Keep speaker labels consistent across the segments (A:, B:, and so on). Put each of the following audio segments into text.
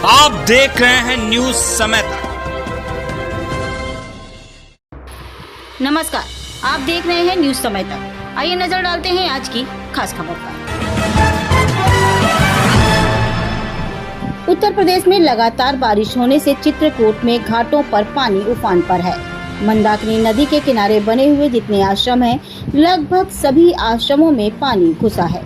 A: आप देख रहे हैं न्यूज समय तक।
B: नमस्कार, आप देख रहे हैं न्यूज समय तक। आइए नजर डालते हैं आज की खास खबर पर। उत्तर प्रदेश में लगातार बारिश होने से चित्रकूट में घाटों पर पानी उफान पर है। मंदाकिनी नदी के किनारे बने हुए जितने आश्रम हैं, लगभग सभी आश्रमों में पानी घुसा है।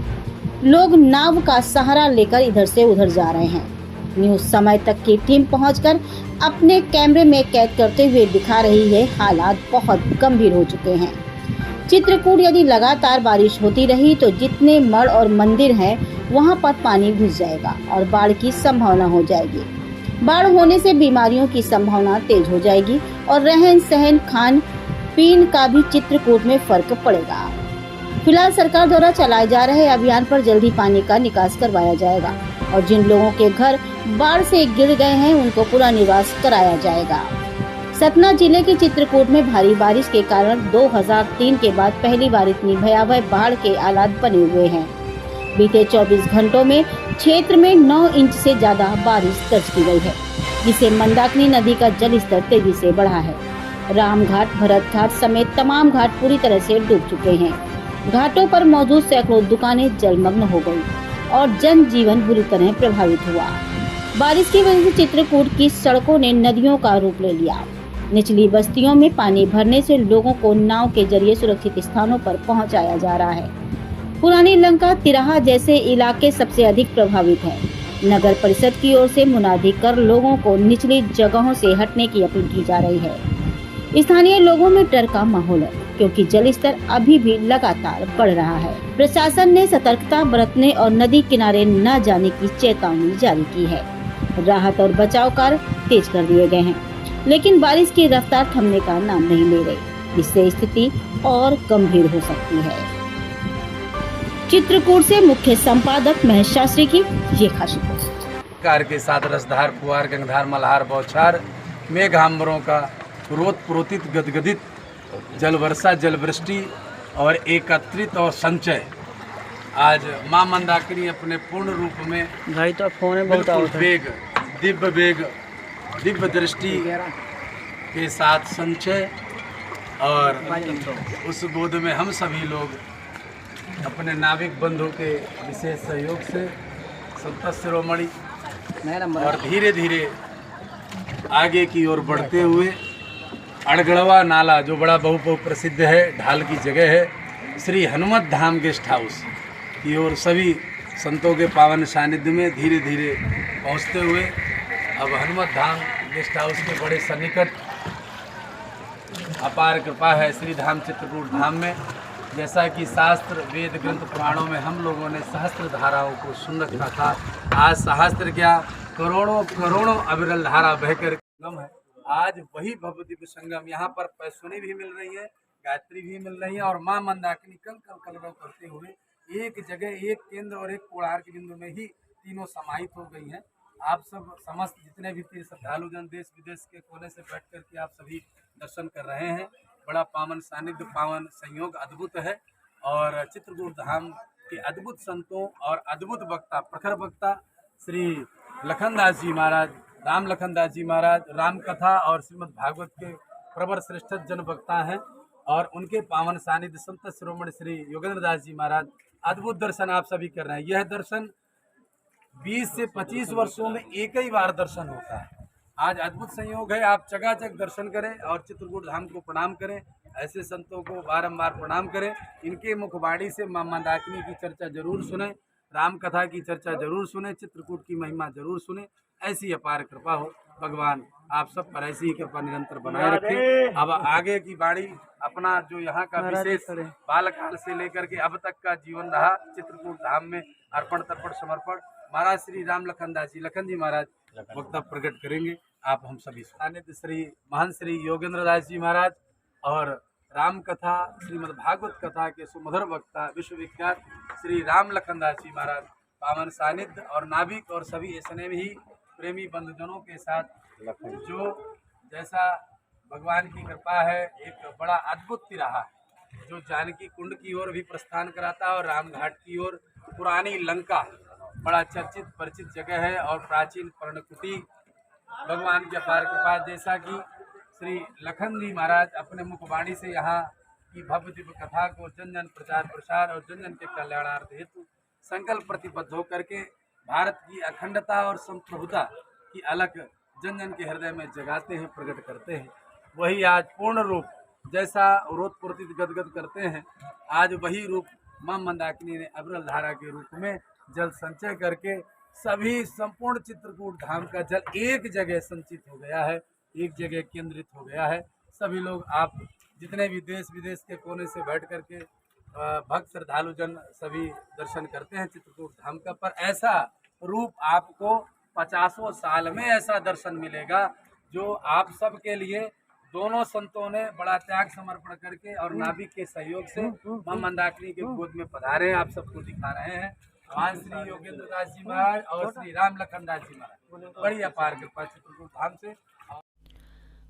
B: लोग नाव का सहारा लेकर इधर से उधर जा रहे हैं। न्यूज समय तक की टीम पहुंचकर अपने कैमरे में कैद करते हुए दिखा रही है, हालात बहुत गंभीर हो चुके हैं। चित्रकूट यदि लगातार बारिश होती रही तो जितने मठ और मंदिर हैं वहां पर पानी घुस जाएगा और बाढ़ की संभावना हो जाएगी। बाढ़ होने से बीमारियों की संभावना तेज हो जाएगी और रहन सहन खान पीन का भी चित्रकूट में फर्क पड़ेगा। फिलहाल सरकार द्वारा चलाए जा रहे अभियान पर जल्दी पानी का निकास करवाया जाएगा और जिन लोगों के घर बाढ़ से गिर गए हैं उनको पुनर्निवास कराया जाएगा। सतना जिले के चित्रकूट में भारी बारिश के कारण 2003 के बाद पहली बार इतनी भयावह बाढ़ के हालात बने हुए हैं। बीते 24 घंटों में क्षेत्र में 9 इंच से ज्यादा बारिश दर्ज की गई है, जिससे मंदाकिनी नदी का जलस्तर तेजी से बढ़ा है। रामघाट, भरत घाट समेत तमाम घाट पूरी तरह से डूब चुके हैं। घाटों पर मौजूद सैकड़ों दुकानें जलमग्न हो गयी और जनजीवन बुरी तरह प्रभावित हुआ। बारिश की वजह से चित्रकूट की सड़कों ने नदियों का रूप ले लिया। निचली बस्तियों में पानी भरने से लोगों को नाव के जरिए सुरक्षित स्थानों पर पहुंचाया जा रहा है। पुरानी लंका, तिराहा जैसे इलाके सबसे अधिक प्रभावित हैं। नगर परिषद की ओर से मुनादी कर लोगों को निचली जगहों से हटने की अपील की जा रही है। स्थानीय लोगों में डर का माहौल है क्योंकि जलस्तर अभी भी लगातार बढ़ रहा है। प्रशासन ने सतर्कता बरतने और नदी किनारे न जाने की चेतावनी जारी की है। राहत और बचाव कार्य तेज कर दिए गए हैं, लेकिन बारिश की रफ्तार थमने का नाम नहीं ले रही, जिससे स्थिति और गंभीर हो सकती है। चित्रकूट से मुख्य संपादक महेश शास्त्री की ये खास रिपोर्ट।
C: कार के साथ रसधार, फुहार, गंगधार, मल्हार, बौछार, मेघांबरों का रोत प्रोतित गदगदित जल वर्षा, जल वृष्टि और एकत्रित और संचय आज मां मंदाकिनी अपने पूर्ण रूप में
D: भाई तो फोन है बहुत आवत है।
C: वेग, दिव्य दृष्टि के साथ संचय और उस बोध में हम सभी लोग अपने नाविक बंधु के विशेष सहयोग से संत शिरोमणि और धीरे धीरे आगे की ओर बढ़ते हुए अड़गड़वा नाला, जो बड़ा बहु प्रसिद्ध है, ढाल की जगह है, श्री हनुमत धाम गेस्ट हाउस की ओर सभी संतों के पावन सानिध्य में धीरे धीरे पहुंचते हुए अब हनुमत धाम गेस्ट हाउस के बड़े सन्निकट अपार कृपा है श्री धाम चित्रकूट धाम में। जैसा कि शास्त्र, वेद, ग्रंथ, पुराणों में हम लोगों ने सहस्त्र धाराओं को सुन रखा था, आज सहस्त्र क्या करोड़ों अविरल धारा बहकर गम है। आज वही भव्य दिव्य संगम, यहाँ पर पैसुनी भी मिल रही है, गायत्री भी मिल रही है और मां मंदाकिनी कल कलरव करते हुए एक जगह, एक केंद्र और एक कोणार्क बिंदु में ही तीनों समाहित हो गई हैं। आप सब समस्त जितने भी तीर्थ श्रद्धालु जन देश विदेश के कोने से बैठ करके आप सभी दर्शन कर रहे हैं। बड़ा पावन सानिध्य, पावन संयोग अद्भुत है और चित्रकूट धाम के अद्भुत संतों और अद्भुत वक्ता, प्रखर वक्ता श्री लखनदास जी महाराज, राम लखनदास जी महाराज राम कथा और श्रीमद् भागवत के प्रवर श्रेष्ठ जन वक्ता हैं और उनके पावन सानिध्य संत शिरोमणि श्री योगेंद्र दास जी महाराज अद्भुत दर्शन आप सभी कर रहे हैं। यह दर्शन 20 से 25 वर्षों में एक ही बार दर्शन होता है। आज अद्भुत संयोग है, आप चकाचक दर्शन करें और चित्रकूट धाम को प्रणाम करें। ऐसे संतों को बारंबार प्रणाम करें। इनके मुखवाणी से मां मंदाकिनी की चर्चा जरूर सुने, राम कथा की चर्चा जरूर सुने, चित्रकूट की महिमा जरूर सुने। ऐसी अपार कृपा हो, भगवान आप सब पर ऐसी ही कृपा निरंतर बनाए रखें। अब आगे की बाणी अपना जो यहाँ का विशेष बालकाल से लेकर के अब तक का जीवन रहा, चित्रकूट धाम में अर्पण तर्पण समर्पण महाराज श्री राम लखनदास जी, लखन जी महाराज वक्तव्य प्रकट करेंगे। आप हम सभी सानिध्य श्री महंत श्री योगेंद्र दास जी महाराज और राम कथा, श्रीमद् भागवत कथा के सुमधुर वक्ता विश्वविख्यात श्री राम लखनदास जी महाराज पावन सानिध्य और नाविक और सभी ऐसे ही प्रेमी बंधुजनों के साथ जो जैसा भगवान की कृपा है, एक बड़ा अद्भुत तिराहा है जो जानकी कुंड की ओर भी प्रस्थान कराता है और रामघाट की ओर पुरानी लंका बड़ा चर्चित परिचित जगह है और प्राचीन पर्णकुटी भगवान के अपार कृपा, जैसा कि श्री लखन जी महाराज अपने मुखवाणी से यहाँ की भव्य दिव्य कथा को जन जन प्रचार प्रसार और जन जन के कल्याणार्थ हेतु संकल्प प्रतिबद्ध होकर के भारत की अखंडता और संप्रभुता की अलग जन जन के हृदय में जगाते हैं, प्रकट करते हैं। वही आज पूर्ण रूप जैसा ओतप्रोत गदगद करते हैं, आज वही रूप मां मंदाकिनी ने अविरल धारा के रूप में जल संचय करके सभी संपूर्ण चित्रकूट धाम का जल एक जगह संचित हो गया है, एक जगह केंद्रित हो गया है। सभी लोग, आप जितने भी देश विदेश के कोने से बैठ करके भक्त श्रद्धालु जन सभी दर्शन करते हैं चित्रकूट धाम का, पर ऐसा रूप आपको 50 साल में ऐसा दर्शन मिलेगा जो आप सब के लिए दोनों संतों ने बड़ा त्याग समर्पण करके और नाभिक के सहयोग से मां मंदाकिनी के गोद में पधारे आप सबको दिखा रहे हैं। भगवान श्री योगेंद्र दास जी महाराज और श्री राम लखन दास जी महाराज बड़ी अपार कृपा चित्रकूट धाम से।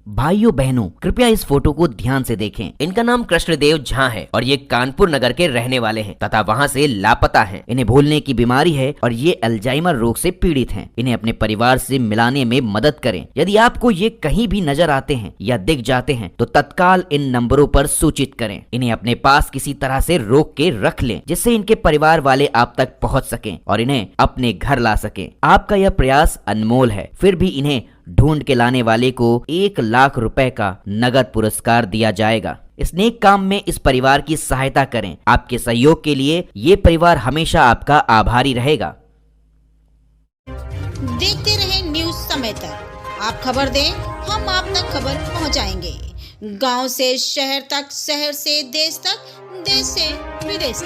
E: भाइयों बहनों, कृपया इस फोटो को ध्यान से देखें। इनका नाम कृष्णदेव झा है और ये कानपुर नगर के रहने वाले हैं तथा वहाँ से लापता हैं। इन्हें भूलने की बीमारी है और ये अल्जाइमर रोग से पीड़ित हैं। इन्हें अपने परिवार से मिलाने में मदद करें। यदि आपको ये कहीं भी नजर आते हैं या दिख जाते हैं तो तत्काल इन नंबरों पर सूचित करें। इन्हें अपने पास किसी तरह से रोक के रख लें जिससे इनके परिवार वाले आप तक पहुँच सकें और इन्हें अपने घर ला सकें। आपका यह प्रयास अनमोल है, फिर भी इन्हें ढूंढ के लाने वाले को 1 लाख रुपए का नगद पुरस्कार दिया जाएगा। इस नेक काम में इस परिवार की सहायता करें। आपके सहयोग के लिए ये परिवार हमेशा आपका आभारी रहेगा।
B: देखते रहे न्यूज समय तक। आप खबर दें, हम आप तक खबर पहुंचाएंगे। गांव से शहर तक, शहर से देश तक, देश से विदेश तक।